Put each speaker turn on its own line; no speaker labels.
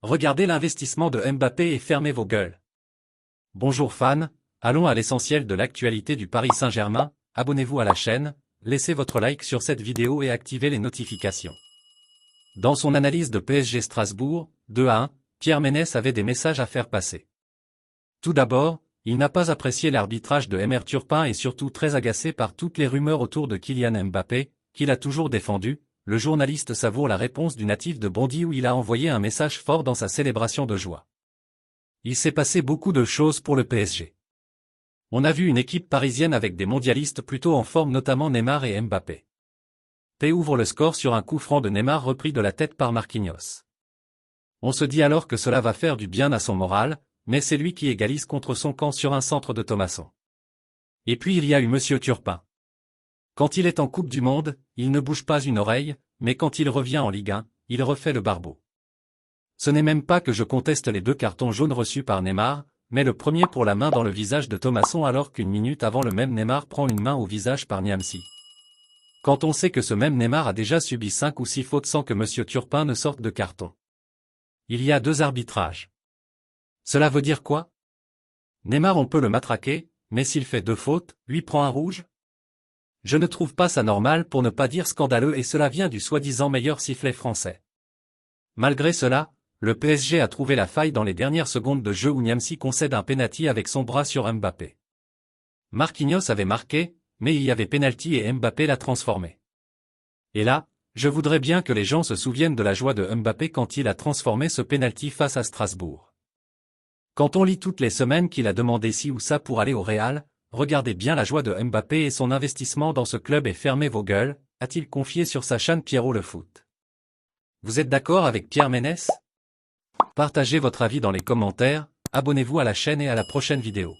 Regardez l'investissement de Mbappé et fermez vos gueules. Bonjour fans, allons à l'essentiel de l'actualité du Paris Saint-Germain, abonnez-vous à la chaîne, laissez votre like sur cette vidéo et activez les notifications. Dans son analyse de PSG Strasbourg, 2-1, Pierre Ménès avait des messages à faire passer. Tout d'abord, il n'a pas apprécié l'arbitrage de Aymeric Turpin et surtout très agacé par toutes les rumeurs autour de Kylian Mbappé, qu'il a toujours défendu. Le journaliste savoure la réponse du natif de Bondy où il a envoyé un message fort dans sa célébration de joie. Il s'est passé beaucoup de choses pour le PSG. On a vu une équipe parisienne avec des mondialistes plutôt en forme, notamment Neymar et Mbappé. P ouvre le score sur un coup franc de Neymar repris de la tête par Marquinhos. On se dit alors que cela va faire du bien à son moral, mais c'est lui qui égalise contre son camp sur un centre de Thomasson. Et puis il y a eu Monsieur Turpin. Quand il est en Coupe du Monde, il ne bouge pas une oreille, mais quand il revient en Ligue 1, il refait le barbeau. Ce n'est même pas que je conteste les 2 cartons jaunes reçus par Neymar, mais le premier pour la main dans le visage de Thomasson alors qu'une minute avant le même Neymar prend une main au visage par Niamsi. Quand on sait que ce même Neymar a déjà subi 5 ou 6 fautes sans que Monsieur Turpin ne sorte de carton. Il y a 2 arbitrages. Cela veut dire quoi? Neymar on peut le matraquer, mais s'il fait 2 fautes, lui prend un rouge? Je ne trouve pas ça normal pour ne pas dire scandaleux et cela vient du soi-disant meilleur sifflet français. Malgré cela, le PSG a trouvé la faille dans les dernières secondes de jeu où Niamsi concède un pénalty avec son bras sur Mbappé. Marquinhos avait marqué, mais il y avait pénalty et Mbappé l'a transformé. Et là, je voudrais bien que les gens se souviennent de la joie de Mbappé quand il a transformé ce pénalty face à Strasbourg. Quand on lit toutes les semaines qu'il a demandé ci ou ça pour aller au Real, regardez bien la joie de Mbappé et son investissement dans ce club et fermez vos gueules, a-t-il confié sur sa chaîne Pierrot le foot. Vous êtes d'accord avec Pierre Ménès? Partagez votre avis dans les commentaires, abonnez-vous à la chaîne et à la prochaine vidéo.